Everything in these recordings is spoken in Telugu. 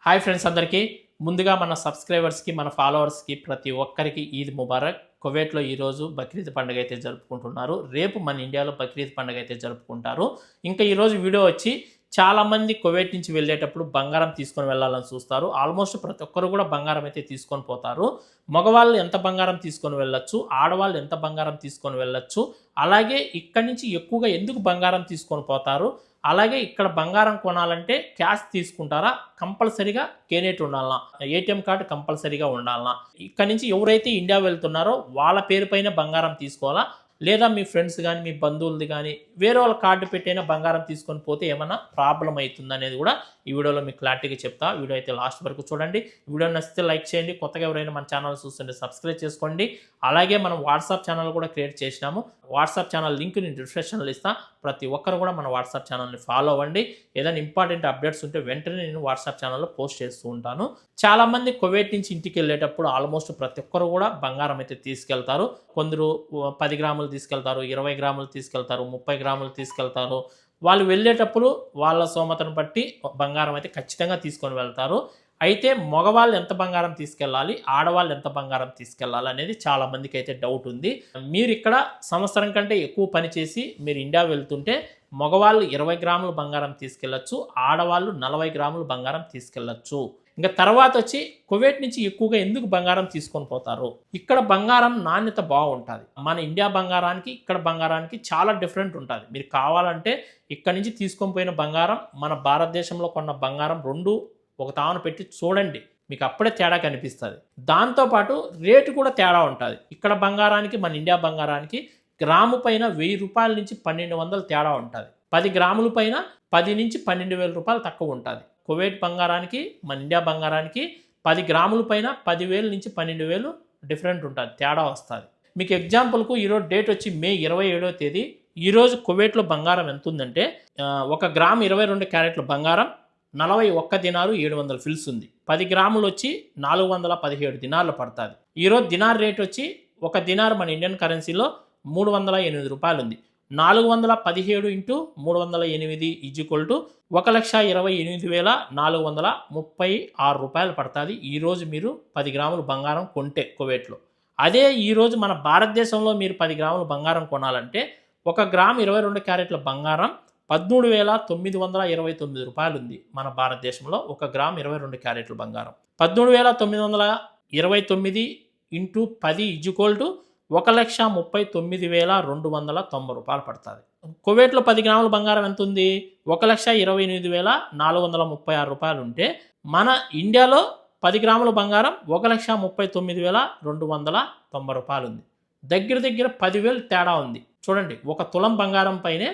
హాయ్ ఫ్రెండ్స్ అందరికీ ముందుగా మన సబ్స్క్రైబర్స్కి మన ఫాలోవర్స్కి ప్రతి ఒక్కరికి ఈద్ ముబారక్. కువైట్లో ఈరోజు బక్రీద్ పండుగ అయితే జరుపుకుంటున్నారు. రేపు మన ఇండియాలో బక్రీద్ పండుగ అయితే జరుపుకుంటారు. ఇంకా ఈరోజు వీడియో వచ్చి చాలామంది కువైట్ నుంచి వెళ్ళేటప్పుడు బంగారం తీసుకొని వెళ్ళాలని చూస్తారు. ఆల్మోస్ట్ ప్రతి ఒక్కరు కూడా బంగారం అయితే తీసుకొని పోతారు. మగవాళ్ళు ఎంత బంగారం తీసుకొని వెళ్ళొచ్చు, ఆడవాళ్ళు ఎంత బంగారం తీసుకొని వెళ్ళొచ్చు, అలాగే ఇక్కడి నుంచి ఎక్కువగా ఎందుకు బంగారం తీసుకొని పోతారు, అలాగే ఇక్కడ బంగారం కొనాలంటే క్యాష్ తీసుకుంటారా, కంపల్సరీగా కేనేట్ ఉండాలనా, ఏటీఎం కార్డు కంపల్సరీగా ఉండాలనా, ఇక్కడ నుంచి ఎవరైతే ఇండియా వెళ్తున్నారో వాళ్ళ పేరు పైన బంగారం తీసుకోవాలా, లేదా మీ ఫ్రెండ్స్ కానీ మీ బంధువులది కానీ వేరే వాళ్ళ కార్డు పెట్టైనా బంగారం తీసుకొని పోతే ఏమైనా ప్రాబ్లం అవుతుంది అనేది కూడా ఈ వీడియోలో మీకు క్లారిటీగా చెప్తా. వీడియో అయితే లాస్ట్ వరకు చూడండి. వీడియో నచ్చితే లైక్ చేయండి. కొత్తగా ఎవరైనా మన ఛానల్ చూస్తుంటే సబ్స్క్రైబ్ చేసుకోండి. అలాగే మనం వాట్సాప్ ఛానల్ కూడా క్రియేట్ చేసినాము. వాట్సాప్ ఛానల్ లింక్ నేను డిస్క్రిప్షన్లో ఇస్తాను. ప్రతి ఒక్కరు కూడా మన వాట్సాప్ ఛానల్ని ఫాలో అవ్వండి. ఏదైనా ఇంపార్టెంట్ అప్డేట్స్ ఉంటే వెంటనే నేను వాట్సాప్ ఛానల్లో పోస్ట్ చేస్తూ ఉంటాను. చాలామంది కువైట్ నుంచి ఇంటికి వెళ్ళేటప్పుడు ఆల్మోస్ట్ ప్రతి ఒక్కరు కూడా బంగారం అయితే తీసుకెళ్తారు. కొందరు 10 గ్రాములు తీసుకెళ్తారు, 20 గ్రాములు తీసుకెళ్తారు, 30 గ్రాములు తీసుకెళ్తారు. వాళ్ళు వెళ్ళేటప్పుడు వాళ్ళ స్తోమతను బట్టి బంగారం అయితే ఖచ్చితంగా తీసుకొని వెళ్తారు. అయితే మగవాళ్ళు ఎంత బంగారం తీసుకెళ్ళాలి, ఆడవాళ్ళు ఎంత బంగారం తీసుకెళ్ళాలి అనేది చాలా మందికి అయితే డౌట్ ఉంది. మీరు ఇక్కడ సంవత్సరం కంటే ఎక్కువ పని చేసి మీరు ఇండియా వెళ్తుంటే మగవాళ్ళు 20 గ్రాములు బంగారం తీసుకెళ్ళచ్చు, ఆడవాళ్ళు 40 గ్రాములు బంగారం తీసుకెళ్ళచ్చు. ఇంకా తర్వాత వచ్చి కువైట్ నుంచి ఎక్కువగా ఎందుకు బంగారం తీసుకొని పోతారు, ఇక్కడ బంగారం నాణ్యత బాగుంటుంది. మన ఇండియా బంగారానికి ఇక్కడ బంగారానికి చాలా డిఫరెంట్ ఉంటుంది. మీరు కావాలంటే ఇక్కడ నుంచి తీసుకొని పోయిన బంగారం మన భారతదేశంలో కొన్న బంగారం రెండు ఒక తాను పెట్టి చూడండి, మీకు అప్పుడే తేడా కనిపిస్తుంది. దాంతోపాటు రేటు కూడా తేడా ఉంటుంది. ఇక్కడ బంగారానికి మన ఇండియా బంగారానికి గ్రాము పైన 1000 రూపాయల నుంచి 1200 తేడా ఉంటుంది. 10 గ్రాముల పైన 10 నుంచి 12,000 రూపాయలు తక్కువ ఉంటుంది. కువైట్ బంగారానికి మన ఇండియా బంగారానికి 10 గ్రాముల పైన 10,000 నుంచి 12,000 డిఫరెంట్ ఉంటుంది, తేడా వస్తుంది. మీకు ఎగ్జాంపుల్కు ఈరోజు డేట్ వచ్చి మే 27వ తేదీ. ఈరోజు కువైట్లో బంగారం ఎంత ఉందంటే 1 గ్రాము 22 క్యారెట్ల బంగారం 41 దినారు 700 ఫిల్స్ ఉంది. 10 గ్రాములు వచ్చి 417 దినార్లు పడుతుంది. ఈరోజు దినార్ రేట్ వచ్చి 1 దినార్ మన ఇండియన్ కరెన్సీలో 308 రూపాయలు ఉంది. 417 ఇంటూ 308 ఈజ్ఈక్వల్ 1,28,436 రూపాయలు పడుతుంది. ఈరోజు మీరు 10 గ్రాములు బంగారం కొంటే కువైట్లో. అదే ఈరోజు మన భారతదేశంలో మీరు 10 గ్రాములు బంగారం కొనాలంటే 1 గ్రాము 22 క్యారెట్ల బంగారం 13,929 రూపాయలు ఉంది. మన భారతదేశంలో 1 గ్రాము 22 క్యారెట్ల బంగారం 13,929 ఇంటూ 10 ఈజ్ఈక్వల్ 1,39,290 రూపాయలు పడుతుంది. కువైట్లో 10 గ్రాముల బంగారం ఎంత ఉంది? 1,28,436 రూపాయలు ఉంటే మన ఇండియాలో 10 గ్రాముల బంగారం 1,39,290 రూపాయలు ఉంది. దగ్గర దగ్గర 10,000 తేడా ఉంది. చూడండి, 1 తులం బంగారం పైనే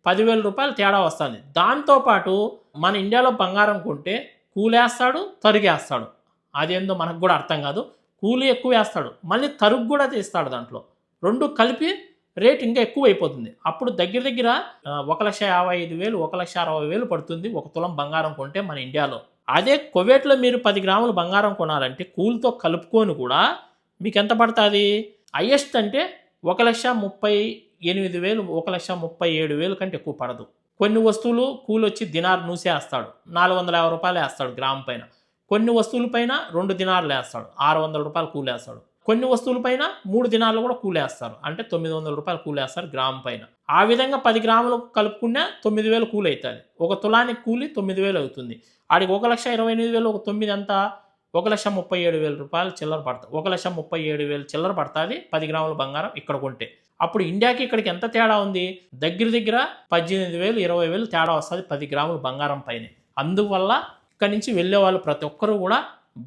10,000 రూపాయలు తేడా వస్తుంది. దాంతోపాటు మన ఇండియాలో బంగారం కొంటే కూలేస్తాడు, తరుగేస్తాడు. అదేందో మనకు కూడా అర్థం కాదు. కూలి ఎక్కువ వేస్తాడు, మళ్ళీ తరుగు కూడా తీస్తాడు. దాంట్లో రెండు కలిపి రేట్ ఇంకా ఎక్కువ అయిపోతుంది. అప్పుడు దగ్గర దగ్గర 1,55,000 1,60,000 పడుతుంది 1 తులం బంగారం కొంటే మన ఇండియాలో. అదే కువైట్లో మీరు 10 గ్రాముల బంగారం కొనాలంటే కూలితో కలుపుకొని కూడా మీకు ఎంత పడుతుంది? హైయెస్ట్ అంటే 1,38,000 1,37,000 కంటే ఎక్కువ పడదు. కొన్ని వస్తువులు కూలి వచ్చి దినార్ నూసేస్తాడు, 450 రూపాయలు వేస్తాడు గ్రామ్ పైన. కొన్ని వస్తువుల పైన 2 దినార్లు వేస్తాడు, 600 రూపాయలు కూలేస్తాడు. కొన్ని వస్తువుల పైన 3 దినార్లు కూడా కూలేస్తారు, అంటే 900 రూపాయలు కూలేస్తారు గ్రామ్ పైన. ఆ విధంగా 10 గ్రాములు కలుపుకున్నా 9,000 కూలి అవుతుంది. 1 తులానికి కూలి 9,000 అవుతుంది. ఆడికి 1,28,000 ఒక 9 అంతా 1,37,000 రూపాయలు చిల్లర పడుతుంది. 1,37,000 చిల్లర పడుతుంది 10 గ్రాముల బంగారం ఇక్కడ కొంటే. అప్పుడు ఇండియాకి ఇక్కడికి ఎంత తేడా ఉంది? దగ్గర దగ్గర 18,000 20,000 తేడా వస్తుంది 10 గ్రాముల బంగారం పైన. అందువల్ల ఇక్కడ నుంచి వెళ్ళే వాళ్ళు ప్రతి ఒక్కరు కూడా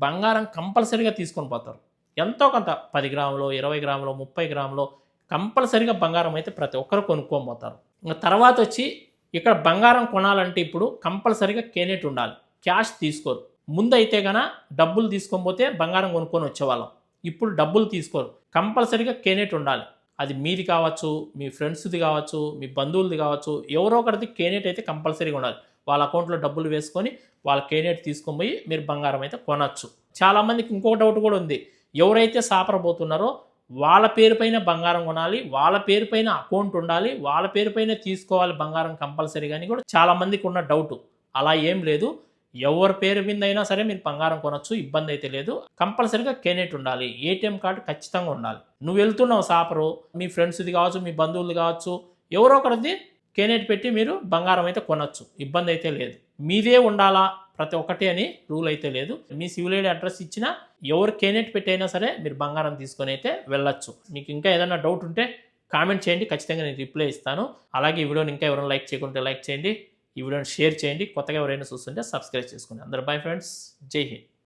బంగారం కంపల్సరీగా తీసుకొని పోతారు. ఎంతో కొంత 10 గ్రాములు 20 గ్రాములు 30 గ్రాములు కంపల్సరీగా బంగారం అయితే ప్రతి ఒక్కరు కొనుక్కొని పోతారు. ఇంకా తర్వాత వచ్చి ఇక్కడ బంగారం కొనాలంటే ఇప్పుడు కంపల్సరీగా కేనేట్ ఉండాలి, క్యాష్ తీసుకోరు. ముందైతే కనుక డబ్బులు తీసుకొని పోతే బంగారం కొనుక్కొని వచ్చేవాళ్ళం. ఇప్పుడు డబ్బులు తీసుకోరు, కంపల్సరీగా కేనేట్ ఉండాలి. అది మీది కావచ్చు, మీ ఫ్రెండ్స్ది కావచ్చు, మీ బంధువులది కావచ్చు, ఎవరో ఒకరిది కేనేట్ అయితే కంపల్సరీగా ఉండాలి. వాళ్ళ అకౌంట్లో డబ్బులు వేసుకొని వాళ్ళ కేనేట్ తీసుకొని పోయి మీరు బంగారం అయితే కొనచ్చు. చాలామందికి ఇంకో డౌట్ కూడా ఉంది, ఎవరైతే సాపరబోతున్నారో వాళ్ళ పేరు పైన బంగారం కొనాలి, వాళ్ళ పేరు పైన అకౌంట్ ఉండాలి, వాళ్ళ పేరు పైన తీసుకోవాలి బంగారం కంపల్సరీ. కానీ కూడా చాలామందికి ఉన్న డౌట్. అలా ఏం లేదు, ఎవరి పేరు మీద అయినా సరే మీరు బంగారం కొనొచ్చు, ఇబ్బంది అయితే లేదు. కంపల్సరీగా కేనెట్ ఉండాలి, ఏటీఎం కార్డు ఖచ్చితంగా ఉండాలి. నువ్వు వెళ్తున్నావు షాపరు, మీ ఫ్రెండ్స్ది కావచ్చు, మీ బంధువులు కావచ్చు, ఎవరో ఒకరిది కేనెట్ పెట్టి మీరు బంగారం అయితే కొనొచ్చు, ఇబ్బంది అయితే లేదు. మీదే ఉండాలా ప్రతి ఒక్కటి అని రూల్ అయితే లేదు. మీ సివిల్ ఐడి అడ్రస్ ఇచ్చినా ఎవరు కేనెట్ పెట్టి అయినా సరే మీరు బంగారం తీసుకొని అయితే వెళ్ళొచ్చు. మీకు ఇంకా ఏదైనా డౌట్ ఉంటే కామెంట్ చేయండి, ఖచ్చితంగా నేను రిప్లై ఇస్తాను. అలాగే ఈ వీడియోని ఇంకా ఎవరైనా లైక్ చేయకుంటే లైక్ చేయండి, ఈ వీడియోని షేర్ చేయండి, కొత్తగా ఎవరైనా చూస్తుంటే సబ్స్క్రైబ్ చేసుకోండి. అందరూ బై ఫ్రెండ్స్, జై హింద్.